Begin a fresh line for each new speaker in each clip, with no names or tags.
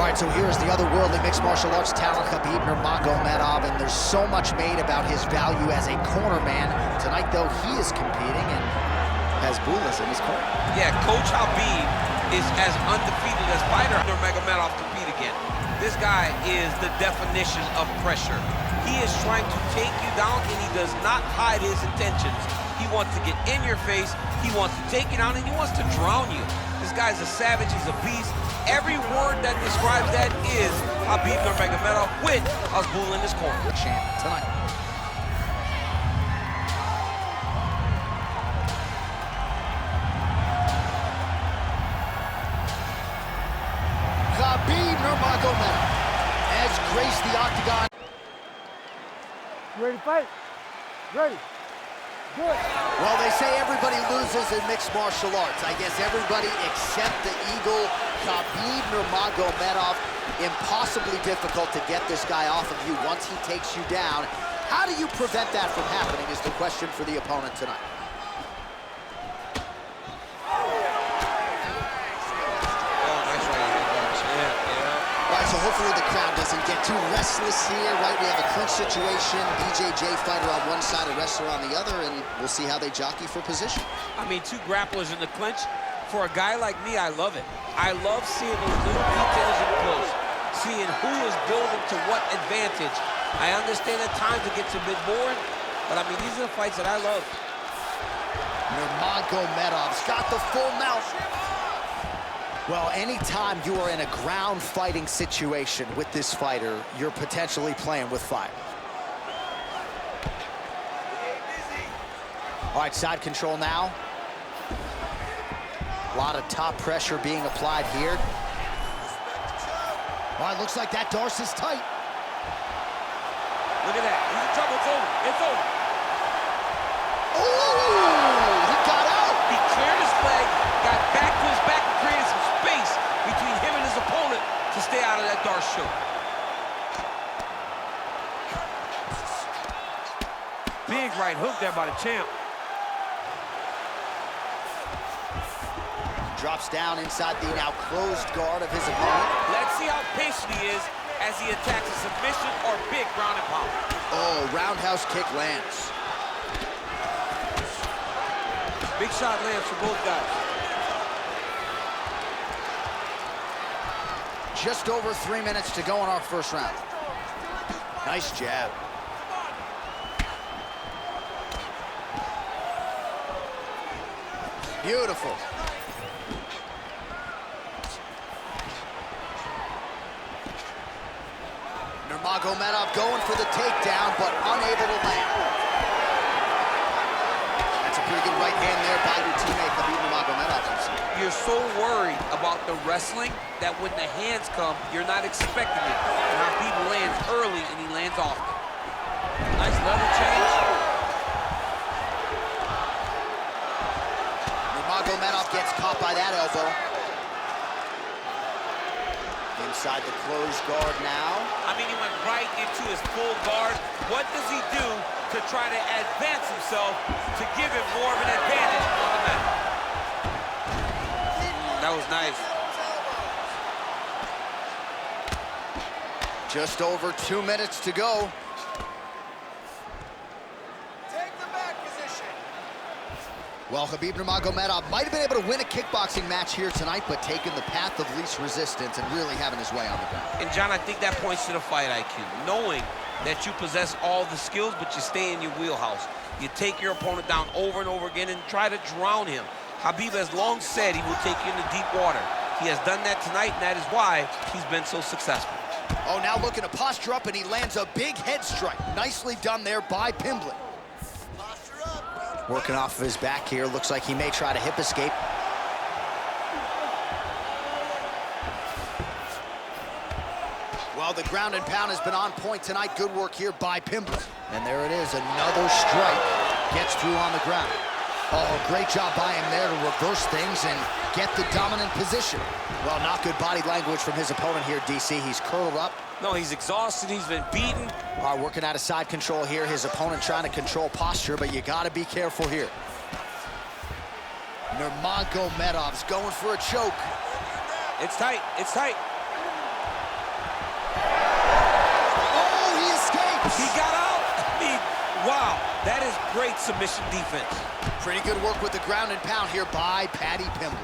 All right, so here's the otherworldly mixed martial arts talent, Khabib Nurmagomedov, and there's so much made about his value as a corner man. Tonight, though, he is competing and has Bulas in his corner.
Yeah, Coach Habib is as undefeated as fighter Nurmagomedov compete again. This guy is the definition of pressure. He is trying to take you down, and he does not hide his intentions. He wants to get in your face, he wants to take you down, and he wants to drown you. This guy's a savage, he's a beast. Every word that describes that is Khabib Nurmagomedov with Azbul in his corner.
Champ tonight. Khabib Nurmagomedov has graced the octagon.
You ready to fight? Ready. Good.
Well, they say everybody loses in mixed martial arts. I guess everybody except the Eagle, Khabib Nurmagomedov. Impossibly difficult to get this guy off of you once he takes you down. How do you prevent that from happening is the question for the opponent tonight. So hopefully the crowd doesn't get too restless here, right? We have a clinch situation, BJJ fighter on one side, a wrestler on the other, and we'll see how they jockey for position.
I mean, two grapplers in the clinch. For a guy like me, I love it. I love seeing those little details in close, seeing who is building to what advantage. I understand at times it gets a bit boring, but I mean, these are the fights that I love.
Nurmagomedov's got the full mount. Well, anytime you are in a ground fighting situation with this fighter, you're potentially playing with fire. All right, side control now. A lot of top pressure being applied here. All right, looks like that Darce is tight.
Look at that, he's in trouble, it's over, it's over.
Ooh, he got out.
He cleared his leg, got back to his back and created some space between him and his opponent to stay out of that Darce choke.
Big right hook there by the champ.
Drops down inside the now closed guard of his opponent.
Let's see how patient he is as he attacks a submission or big ground and pound.
Oh, roundhouse kick lands.
Big shot lands for both guys.
Just over 3 minutes to go in our first round. Nice jab. Beautiful. Nurmagomedov going for the takedown, but unable to land. That's a pretty good right hand there by your teammate, Khabib Nurmagomedov.
You're so worried about the wrestling that when the hands come, you're not expecting it. And Khabib lands early and he lands often. Nice level change.
Nurmagomedov gets caught by that elbow. Inside the closed guard now.
I mean, he went right into his full guard. What does he do to try to advance himself to give him more of an advantage on the mat? That was nice.
Just over 2 minutes to go.
Take the back position.
Well, Khabib Nurmagomedov might have been able to win a kickboxing match here tonight, but taking the path of least resistance and really having his way on the ground.
And John, I think that points to the fight IQ. Knowing that you possess all the skills, but you stay in your wheelhouse. You take your opponent down over and over again and try to drown him. Khabib has long said he will take you into deep water. He has done that tonight, and that is why he's been so successful.
Oh, now looking to posture up, and he lands a big head strike. Nicely done there by Pimblett. Working off of his back here. Looks like he may try to hip escape. Well, the ground and pound has been on point tonight. Good work here by Pimblett. And there it is, another strike. Gets through on the ground. Oh, great job by him there to reverse things and get the dominant position. Well, not good body language from his opponent here, DC. He's curled up.
No, he's exhausted, he's been beaten.
Working out of side control here. His opponent trying to control posture, but you gotta be careful here. Nurmagomedov's going for a choke.
It's tight, it's tight. That is great submission defense.
Pretty good work with the ground and pound here by Paddy Pimblett.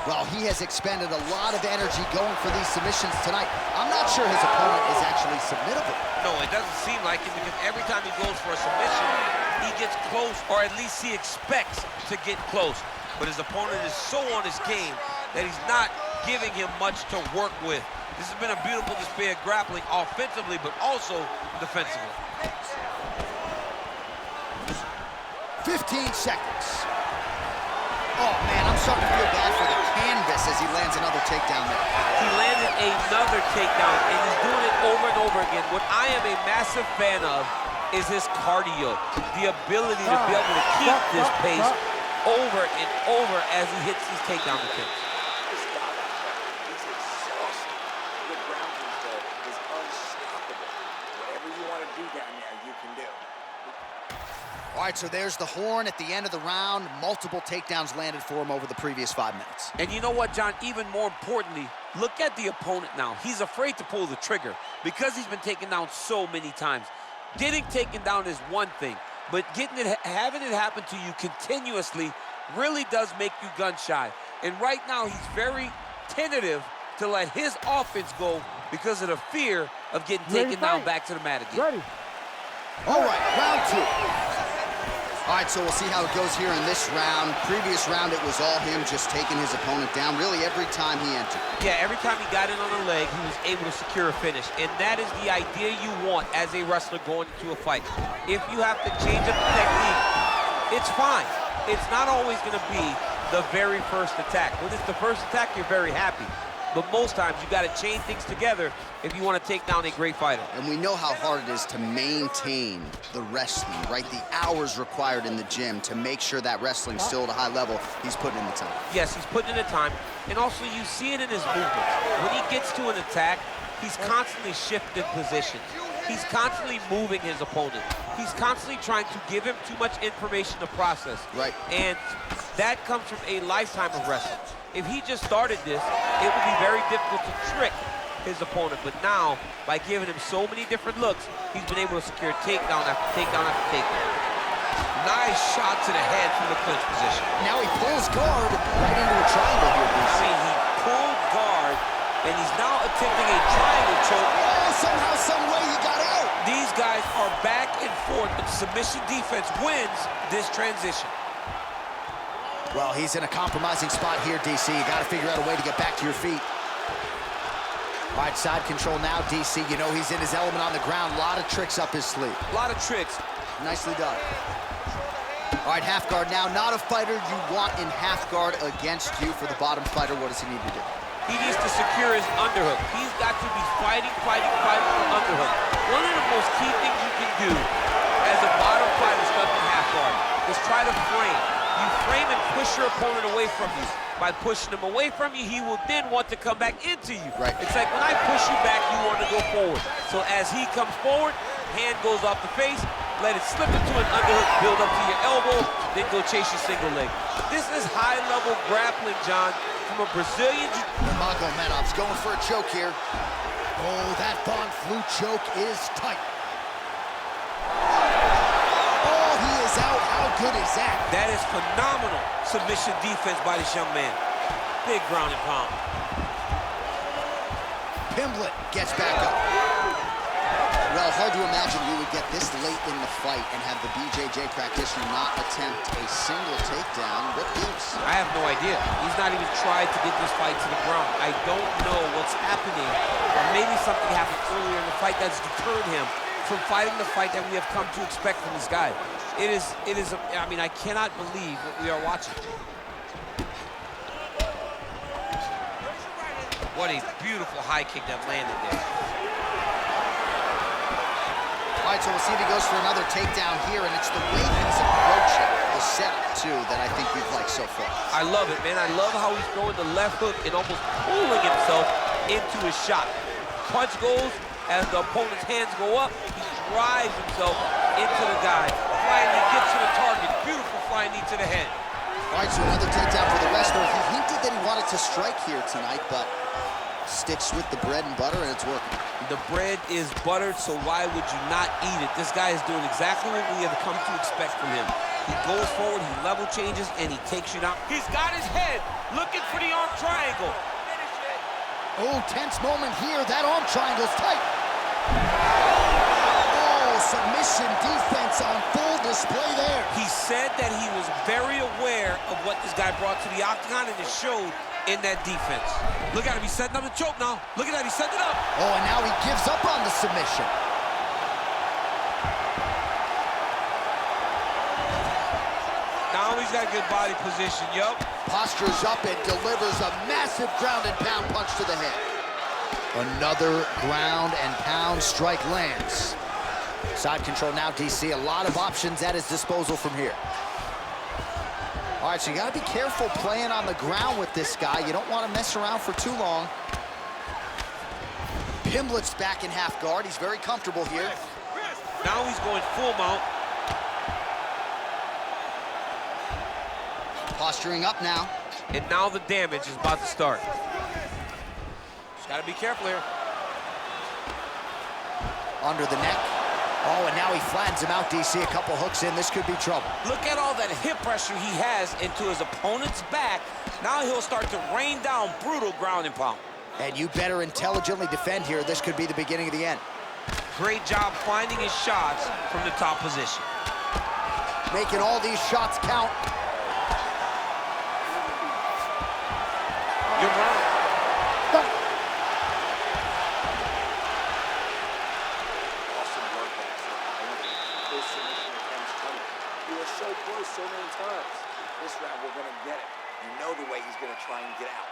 Well, he has expended a lot of energy going for these submissions tonight. I'm not sure his opponent is actually submittable.
No, it doesn't seem like it, because every time he goes for a submission, he gets close, or at least he expects to get close. But his opponent is so on his game that he's not giving him much to work with. This has been a beautiful display of grappling offensively, but also defensively.
15 seconds. Oh, man, I'm starting to feel bad for the canvas as he lands another takedown there.
He landed another takedown, and he's doing it over and over again. What I am a massive fan of is his cardio, the ability to be able to keep this pace over and over as he hits these takedown attempts.
This guy, he's exhausted. The ground control is unstoppable. Whatever you want to do down there, you can do.
All right, so there's the horn at the end of the round. Multiple takedowns landed for him over the previous 5 minutes.
And you know what, John? Even more importantly, look at the opponent now. He's afraid to pull the trigger because he's been taken down so many times. Getting taken down is one thing, but having it happen to you continuously really does make you gun shy. And right now, he's very tentative to let his offense go because of the fear of getting taken down back to the mat again.
Ready.
All right, round 2. All right, so we'll see how it goes here in this round. Previous round, it was all him just taking his opponent down really every time he entered.
Yeah, every time he got in on the leg, he was able to secure a finish. And that is the idea you want as a wrestler going into a fight. If you have to change up the technique, it's fine. It's not always going to be the very first attack. When it's the first attack, you're very happy. But most times, you got to chain things together if you want to take down a great fighter.
And we know how hard it is to maintain the wrestling, right? The hours required in the gym to make sure that wrestling's still at a high level. He's putting in the time.
Yes, he's putting in the time. And also, you see it in his movements. When he gets to an attack, he's constantly shifting positions. He's constantly moving his opponent. He's constantly trying to give him too much information to process.
Right.
And that comes from a lifetime of wrestling. If he just started this, it would be very difficult to trick his opponent. But now, by giving him so many different looks, he's been able to secure takedown after takedown after takedown. Nice shot to the head from the clinch position.
Now he pulls guard right into a triangle here,
I mean, he pulled guard, and he's now attempting a triangle choke.
Oh, somehow, some way he got out.
These guys are back and forth, but submission defense wins this transition.
Well, he's in a compromising spot here, DC. You got to figure out a way to get back to your feet. All right, side control now, DC. You know he's in his element on the ground. A lot of tricks up his sleeve.
A lot of tricks.
Nicely done. All right, half guard now. Not a fighter you want in half guard against you. For the bottom fighter, what does he need to do?
He needs to secure his underhook. He's got to be fighting for underhook. One of the most key things you can do as a bottom fighter stuck in half guard is try to frame. You frame and push your opponent away from you. By pushing him away from you, he will then want to come back into you.
Right.
It's like when I push you back, you want to go forward. So as he comes forward, hand goes off the face, let it slip into an underhook, build up to your elbow, then go chase your single leg. This is high-level grappling, John, from a Brazilian.
Nurmagomedov's going for a choke here. Oh, that Von Flue choke is tight. Oh, he is out. How good is that?
That is phenomenal submission defense by this young man. Big ground and pound.
Pimblett gets back up. Well, hard to imagine we would get this late in the fight and have the BJJ practitioner not attempt a single takedown. What gives?
I have no idea. He's not even tried to get this fight to the ground. I don't know what's happening. Or maybe something happened earlier in the fight that's deterred him from fighting the fight that we have come to expect from this guy. It is, I mean, I cannot believe what we are watching. What a beautiful high kick that landed there.
All right, so we'll see if he goes for another takedown here, and it's the way he's approaching the setup, too, that I think we've liked so far.
I love it, man. I love how he's throwing the left hook and almost pulling himself into his shot. Punch goes, as the opponent's hands go up, he drives himself into the guy. Flying knee gets to the target. Beautiful flying knee to the head.
All right, so another takedown for the wrestler. He hinted that he wanted to strike here tonight, but Sticks with the bread and butter, and it's working.
The bread is buttered, so why would you not eat it? This guy is doing exactly what we have come to expect from him. He goes forward, he level changes, and he takes you down. He's got his head looking for the arm triangle.
Oh, tense moment here. That arm triangle's tight. Oh, submission defense on full display there.
He said that he was very aware of what this guy brought to the octagon, and it showed in that defense. Look at him, he's setting up the choke now. Look at that, he's setting it up.
Oh, and now he gives up on the submission.
Now he's got a good body position, yup.
Postures up and delivers a massive ground and pound punch to the head. Another ground and pound strike lands. Side control now, DC. A lot of options at his disposal from here. All right, so you gotta be careful playing on the ground with this guy. You don't want to mess around for too long. Pimblett's back in half guard. He's very comfortable here.
Now he's going full mount.
Posturing up now.
And now the damage is about to start. Just gotta be careful here.
Under the neck. Oh, and now he flattens him out, DC. A couple hooks in. This could be trouble.
Look at all that hip pressure he has into his opponent's back. Now he'll start to rain down brutal ground and pound.
And you better intelligently defend here. This could be the beginning of the end.
Great job finding his shots from the top position.
Making all these shots count.
You're right.
Awesome work, actually. Those submission attempts coming. You were so close so many times. This round, we're going to get it. You know the way he's going to try and get out.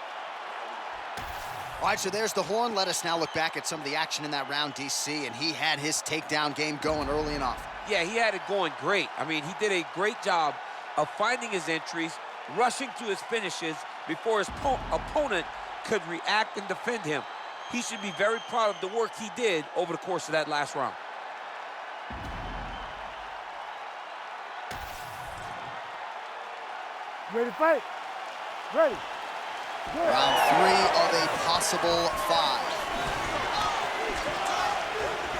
All right, so there's the horn. Let us now look back at some of the action in that round, DC, and he had his takedown game going early and often.
Yeah, he had it going great. I mean, he did a great job of finding his entries, rushing to his finishes before his opponent could react and defend him. He should be very proud of the work he did over the course of that last round.
Ready to fight? Ready. Good.
Round 3 of a possible 5.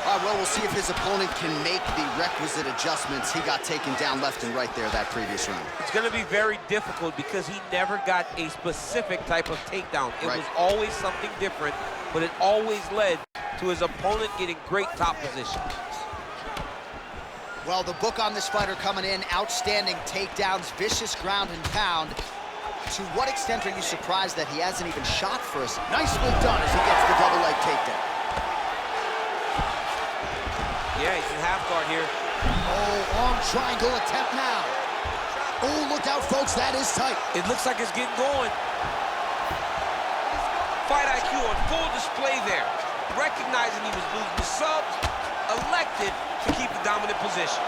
All right, well, we'll see if his opponent can make the requisite adjustments. He got taken down left and right there that previous round.
It's going to be very difficult because he never got a specific type of takedown. It
Right.
was always something different, but it always led to his opponent getting great top position.
Well, the book on this fighter coming in, outstanding takedowns, vicious ground and pound. To what extent are you surprised that he hasn't even shot for us? Nicely done as he gets the double leg takedown.
Yeah, he's in half guard here.
Oh, arm triangle attempt now. Oh, look out, folks, that is tight.
It looks like it's getting going. Fight IQ on full display there. Recognizing he was losing the subs, elected to keep the dominant position.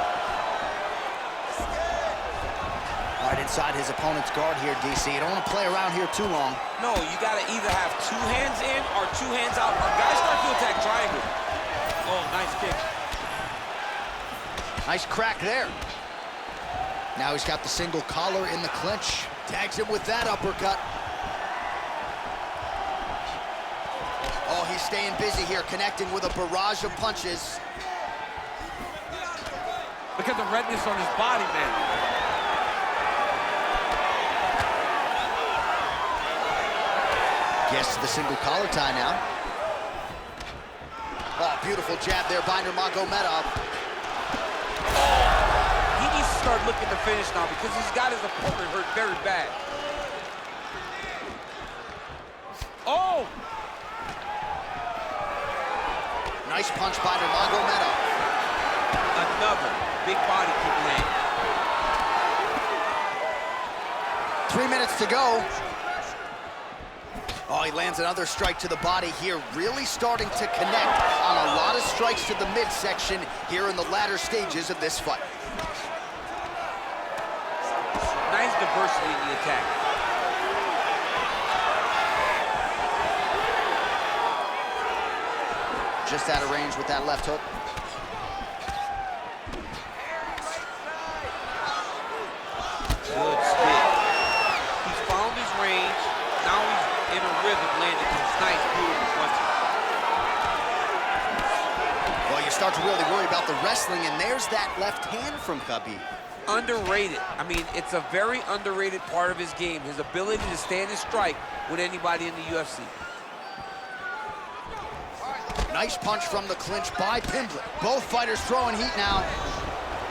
All right, inside his opponent's guard here, DC. You don't want to play around here too long.
No, you got to either have 2 hands in or 2 hands out. Our guys start to attack triangle. Oh, nice kick.
Nice crack there. Now he's got the single collar in the clinch. Tags him with that uppercut. Oh, he's staying busy here, connecting with a barrage of punches.
Look at the redness on his body, man.
Gets to the single collar tie now. Oh, beautiful jab there by Nurmagomedov.
He needs to start looking to finish now because he's got his opponent hurt very bad. Oh!
Nice punch by Nurmagomedov.
Another big body kick land.
3 minutes to go. Oh, he lands another strike to the body here, really starting to connect on a lot of strikes to the midsection here in the latter stages of this fight.
Nice diversity in the attack.
Just out of range with that left hook.
Good stick. He's found his range. Now he's in a rhythm, landing these nice, beautiful punches.
Well, you start to really worry about the wrestling, and there's that left hand from Khabib.
Underrated. I mean, it's a very underrated part of his game, his ability to stand and strike with anybody in the UFC.
Nice punch from the clinch by Pimblett. Both fighters throwing heat now.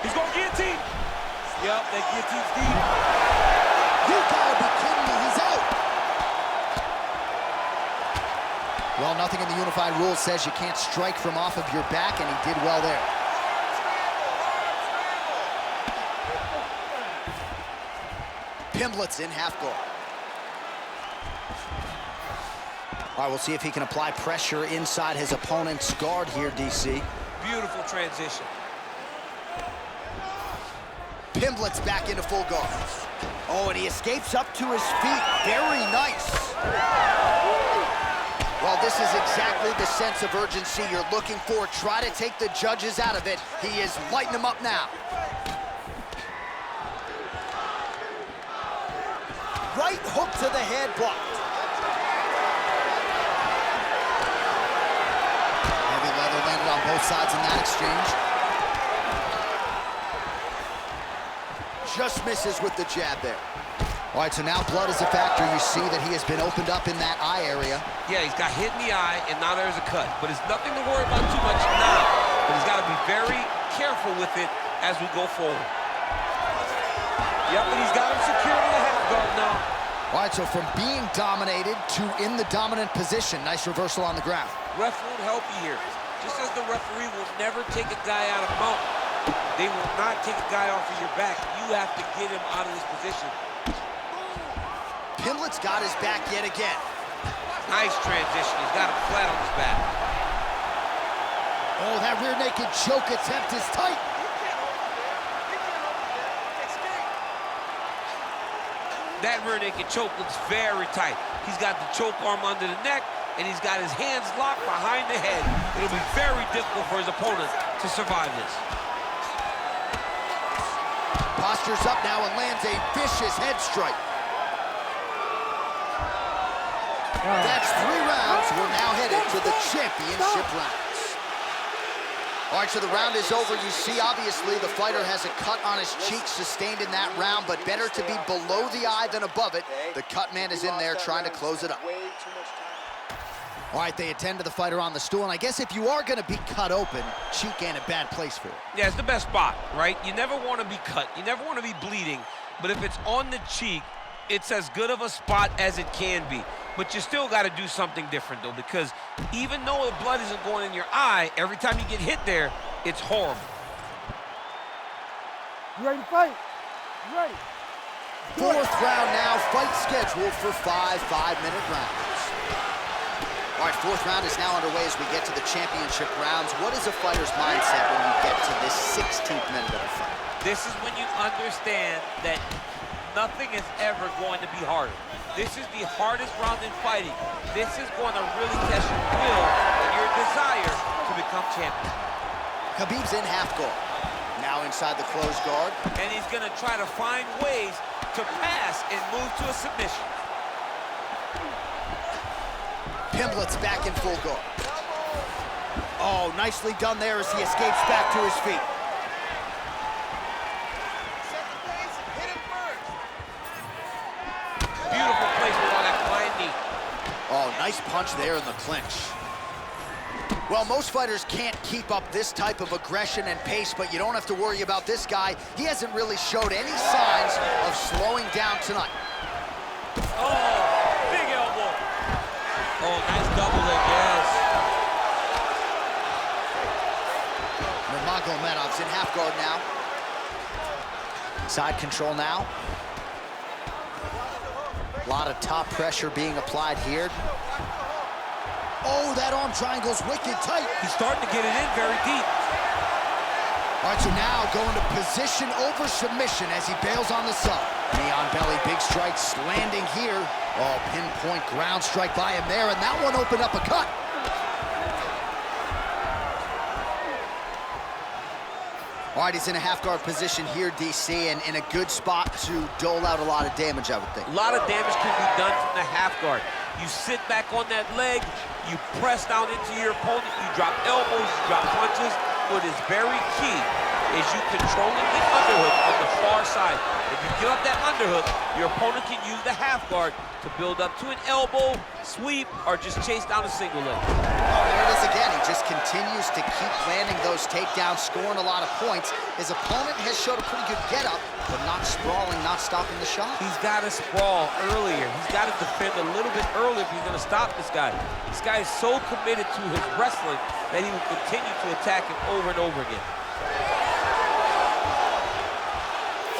He's going guillotine. Yep, that guillotine's deep.
You gotta be kidding me, he's out. Well, nothing in the unified rules says you can't strike from off of your back, and he did well there. Pimblett's in half guard. All right, we'll see if he can apply pressure inside his opponent's guard here, DC.
Beautiful transition.
Pimblett's back into full guard. Oh, and he escapes up to his feet. Very nice. Well, this is exactly the sense of urgency you're looking for. Try to take the judges out of it. He is lighting them up now. Right hook to the head, blocked. Heavy leather landed on both sides in that exchange. Just misses with the jab there. All right, so now blood is a factor. You see that he has been opened up in that eye area.
Yeah, he's got hit in the eye, and now there's a cut. But it's nothing to worry about too much now. But he's got to be very careful with it as we go forward. Yep, and he's got him secured in the half guard now.
All right, so from being dominated to in the dominant position. Nice reversal on the ground.
Ref won't help you here. Just as the referee will never take a guy out of mount, they will not take a guy off of your back. You have to get him out of this position.
Pimblett's got his back yet again.
Nice transition. He's got him flat on his back.
Oh, that rear naked choke attempt is tight.
That rear naked choke looks very tight. He's got the choke arm under the neck, and he's got his hands locked behind the head. It'll be very difficult for his opponent to survive this.
Postures up now and lands a vicious head strike. That's 3 rounds. We're now headed to the championship rounds. All right, so the round is over. You see, obviously, the fighter has a cut on his cheek sustained in that round, but better to be below the eye than above it. The cut man is in there trying to close it up. All right, they attend to the fighter on the stool, and I guess if you are going to be cut open, cheek ain't a bad place for it.
Yeah, it's the best spot, right? You never want to be cut. You never want to be bleeding. But if it's on the cheek, it's as good of a spot as it can be. But you still got to do something different, though, because even though the blood isn't going in your eye, every time you get hit there, it's horrible.
You ready to fight? You ready?
4th round now, fight scheduled for 5 5-minute rounds. All right, 4th round is now underway as we get to the championship rounds. What is a fighter's mindset when you get to this 16th minute of a fight?
This is when you understand that nothing is ever going to be harder. This is the hardest round in fighting. This is going to really test your will and your desire to become champion.
Khabib's in half guard. Now inside the closed guard.
And he's going to try to find ways to pass and move to a submission.
Pimblett's back in full guard. Oh, nicely done there as he escapes back to his feet.
Beautiful placement on that flying knee.
Oh, nice punch there in the clinch. Well, most fighters can't keep up this type of aggression and pace, but you don't have to worry about this guy. He hasn't really showed any signs of slowing down tonight.
Oh, big elbow. Oh, nice double leg, yes.
Nurmagomedov's in half guard now. Side control now. A lot of top pressure being applied here. Oh, that arm triangle's wicked tight.
He's starting to get it in very deep.
All right, so now going to position over submission as he bails on the sub. Knee on belly, big strikes landing here. Oh, pinpoint ground strike by him there, and that one opened up a cut. All right, he's in a half-guard position here, DC, and in a good spot to dole out a lot of damage, I would think.
A lot of damage can be done from the half guard. You sit back on that leg, you press down into your opponent, you drop elbows, you drop punches. What is very key is you controlling the underhook on the far side. If you get up that underhook, your opponent can use the half guard to build up to an elbow, sweep, or just chase down a single leg.
Oh, there it is again. He just continues to keep landing those takedowns, scoring a lot of points. His opponent has showed a pretty good get-up, but not sprawling, not stopping the shot.
He's got to sprawl earlier. He's got to defend a little bit earlier if he's going to stop this guy. This guy is so committed to his wrestling that he will continue to attack him over and over again.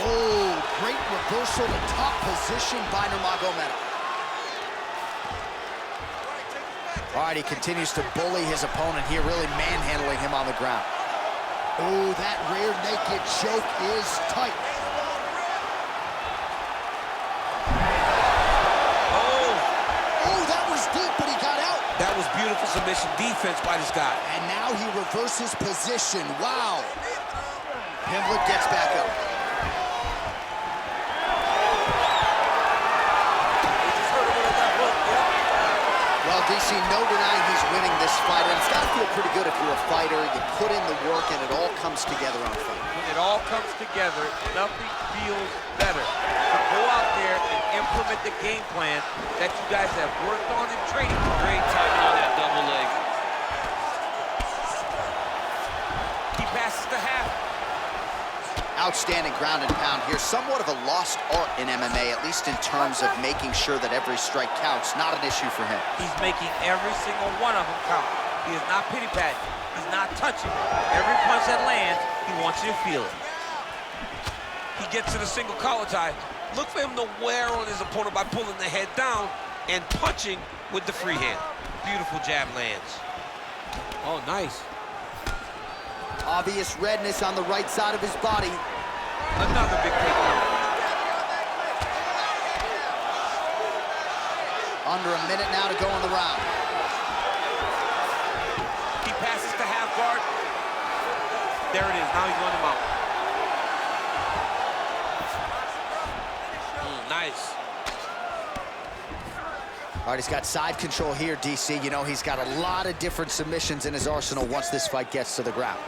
Oh, great reversal to top position by Nurmagomedov. All right, he continues to bully his opponent here, really manhandling him on the ground. Oh, that rear naked choke is tight. Oh, that was deep, but he got out.
That was beautiful submission defense by this guy.
And now he reverses position. Wow. Pimblett gets back up. Well, DC, no denying he's winning this fight, and it's got to feel pretty good if you're a fighter. You put in the work, and it all comes together on fight.
When it all comes together, nothing feels better. To go out there and implement the game plan that you guys have worked on in training. Great timing on that double leg. He passes the half.
Outstanding ground and pound here. Somewhat of a lost art in MMA, at least in terms of making sure that every strike counts. Not an issue for him.
He's making every single one of them count. He is not pity-patting. He's not touching. Every punch that lands, he wants you to feel it. He gets to the single collar tie. Look for him to wear on his opponent by pulling the head down and punching with the free hand. Beautiful jab lands. Oh, nice.
Obvious redness on the right side of his body.
Another big takedown.
Under a minute now to go in the round.
He passes the half guard. There it is. Now he's on him out. Nice.
All right, he's got side control here, DC. You know, he's got a lot of different submissions in his arsenal once this fight gets to the ground.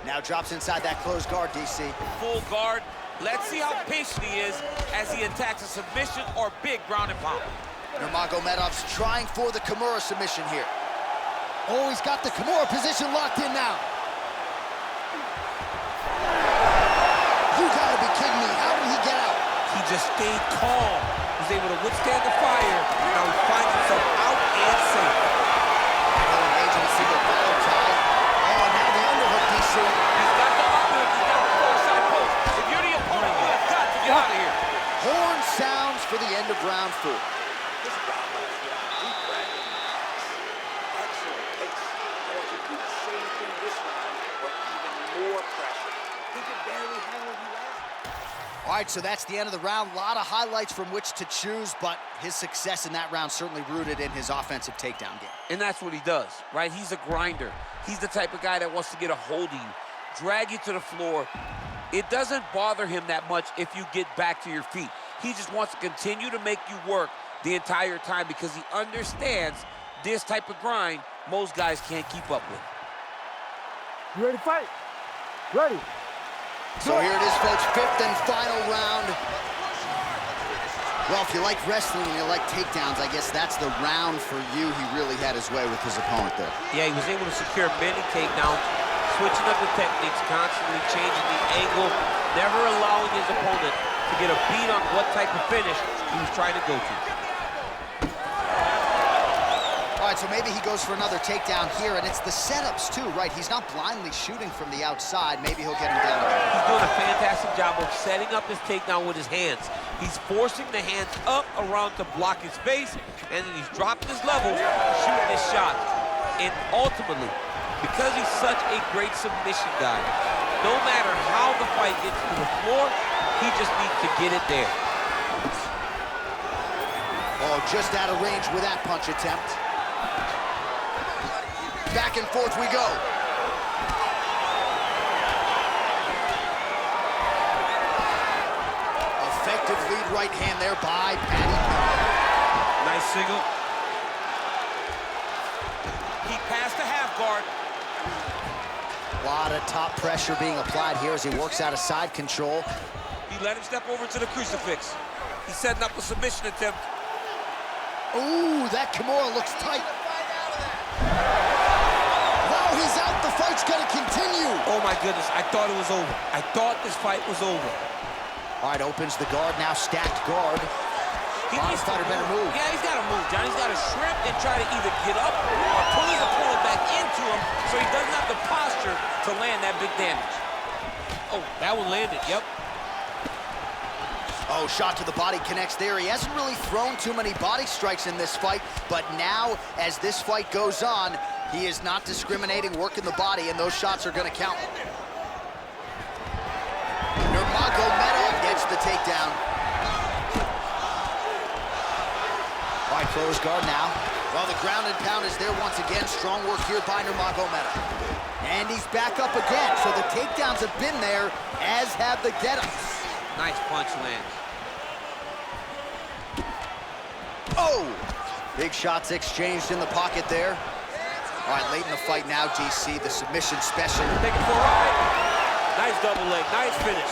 Now drops inside that closed guard, DC.
Full guard. Let's see how patient he is as he attacks a submission or big ground and pound.
Nurmagomedov's trying for the Kimura submission here. Oh, he's got the Kimura position locked in now. You gotta be kidding me. How did he get out?
He just stayed calm. He was able to withstand the fire. Now he finds himself out and safe.
Engaging a single collar tie. Oh, and now the underhook, DC.
He's got the underhook. He's got the far side post. If you're the opponent, you have got to get out of here.
Horn sounds for the end of round 4.
This guy has deep breath. Excellent pace. I want you to do the same thing this round, but even more pressure. He could barely hang with you last.
All right, so that's the end of the round. A lot of highlights from which to choose, but his success in that round certainly rooted in his offensive takedown game.
And that's what he does, right? He's a grinder. He's the type of guy that wants to get a hold of you, drag you to the floor. It doesn't bother him that much if you get back to your feet. He just wants to continue to make you work the entire time because he understands this type of grind most guys can't keep up with.
You ready to fight? Ready.
So here it is, folks, 5th and final round. Well, if you like wrestling and you like takedowns, I guess that's the round for you. He really had his way with his opponent there.
Yeah, he was able to secure many takedowns, switching up the techniques, constantly changing the angle, never allowing his opponent to get a beat on what type of finish he was trying to go to.
All right, so maybe he goes for another takedown here, and it's the setups too, right? He's not blindly shooting from the outside. Maybe he'll get him down.
He's doing a fantastic job of setting up his takedown with his hands. He's forcing the hands up around to block his face, and then he's dropping his level, shooting his shots. And ultimately, because he's such a great submission guy, no matter how the fight gets to the floor, he just needs to get it there.
Oh, just out of range with that punch attempt. Back and forth we go. Effective lead right hand there by Paddy Pimblett.
Nice single. He passed the half guard.
A lot of top pressure being applied here as he works out of side control.
He let him step over to the crucifix. He's setting up a submission attempt.
Ooh, that Kimura looks tight. Wow, he's out. The fight's gonna continue.
Oh my goodness, I thought it was over. I thought this fight was over.
All right, opens the guard, now stacked guard. Bottom fighter better move.
Yeah, he's got to move, John. He's got to shrimp and try to either get up or pull his opponent back into him so he doesn't have the posture to land that big damage. Oh, that one landed, yep.
Oh, shot to the body connects there. He hasn't really thrown too many body strikes in this fight, but now, as this fight goes on, he is not discriminating, working the body, and those shots are going to count. Nurmagomedov gets the takedown. All right, closed guard now. Well, the ground and pound is there once again. Strong work here by Nurmagomedov. And he's back up again, so the takedowns have been there, as have the get-ups.
Nice punch land.
Oh! Big shots exchanged in the pocket there. All right, late in the fight now, DC, the submission special.
Take it for a ride. Nice double leg, nice finish.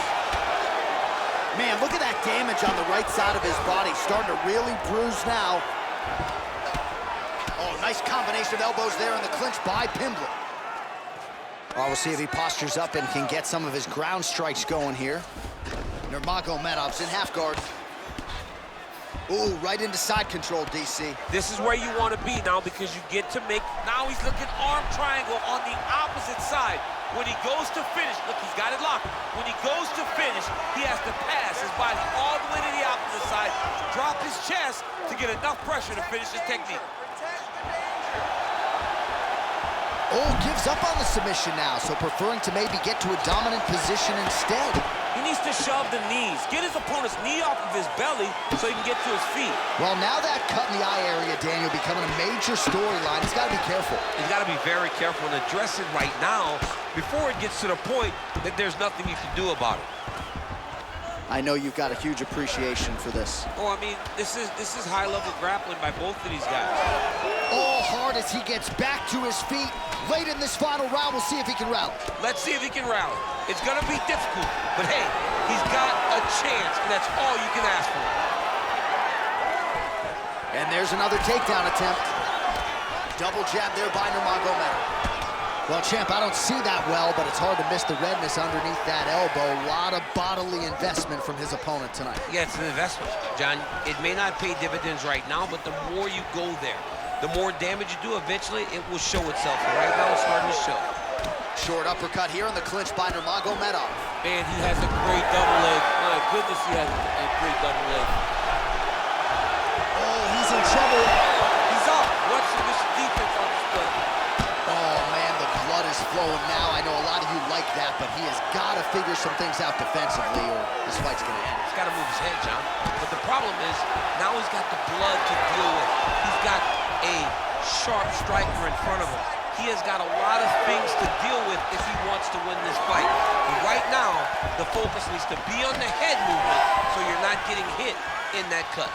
Man, look at that damage on the right side of his body. Starting to really bruise now. Oh, nice combination of elbows there in the clinch by Pimblett. Oh, we'll see if he postures up and can get some of his ground strikes going here. Nurmagomedov's in half guard. Ooh, right into side control, DC.
This is where you want to be now because you get to make... Now he's looking arm triangle on the opposite side. When he goes to finish, look, he's got it locked. When he goes to finish, he has to pass his body all the way to the opposite side, drop his chest to get enough pressure to finish his technique.
Oh, gives up on the submission now, so preferring to maybe get to a dominant position instead.
He needs to shove the knees, get his opponent's knee off of his belly so he can get to his feet.
Well, now that cut in the eye area, Daniel, becoming a major storyline. He's got to be careful.
He's got to be very careful and address it right now before it gets to the point that there's nothing you can do about it.
I know you've got a huge appreciation for this.
Oh, I mean, this is high-level grappling by both of these guys.
All hard as he gets back to his feet. Late in this final round, we'll see if he can rally.
Let's see if he can rally. It's gonna be difficult, but hey, he's got a chance, and that's all you can ask for.
And there's another takedown attempt. Double jab there by Nurmagomedov. Well, champ, I don't see that well, but it's hard to miss the redness underneath that elbow. A lot of bodily investment from his opponent tonight.
Yeah, it's an investment, John. It may not pay dividends right now, but the more you go there, the more damage you do, eventually it will show itself. And right now it's starting to show.
Short uppercut here in the clinch by Nurmagomedov.
Man, he has a great double leg. My goodness, he has a great double leg.
Oh, he's in trouble.
He's up. What's the defense on this play?
Oh, man, the blood is flowing now. I know a lot of you like that, but he has got to figure some things out defensively or this fight's going to end.
He's got to move his head, John. But the problem is, now he's got the blood to deal with. He's got a sharp striker in front of him. He has got a lot of things to deal with if he wants to win this fight. But right now, the focus needs to be on the head movement so you're not getting hit in that cut.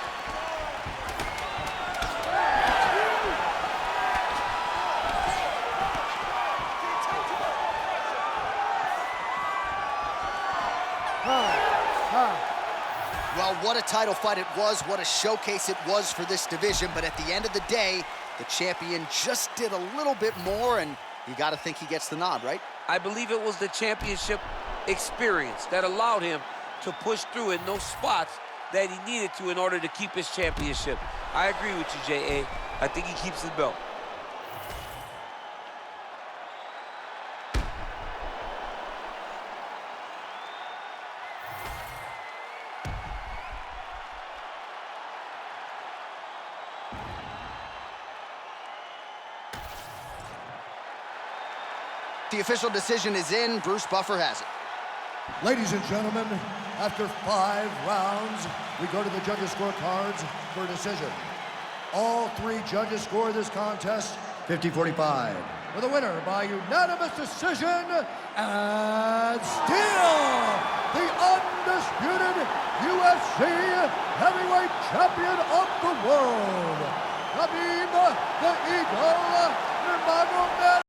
Well, what a title fight it was, what a showcase it was for this division, but at the end of the day, the champion just did a little bit more, and you got to think he gets the nod, right?
I believe it was the championship experience that allowed him to push through in those spots that he needed to in order to keep his championship. I agree with you, J.A. I think he keeps his belt.
The official decision is in. Bruce Buffer has it.
Ladies and gentlemen, after 5 rounds, we go to the judges' scorecards for a decision. All 3 judges score this contest 50-45. With a winner by unanimous decision, and still the undisputed UFC UFC Heavyweight Champion of the World, Khabib the Eagle Nurmagomedov.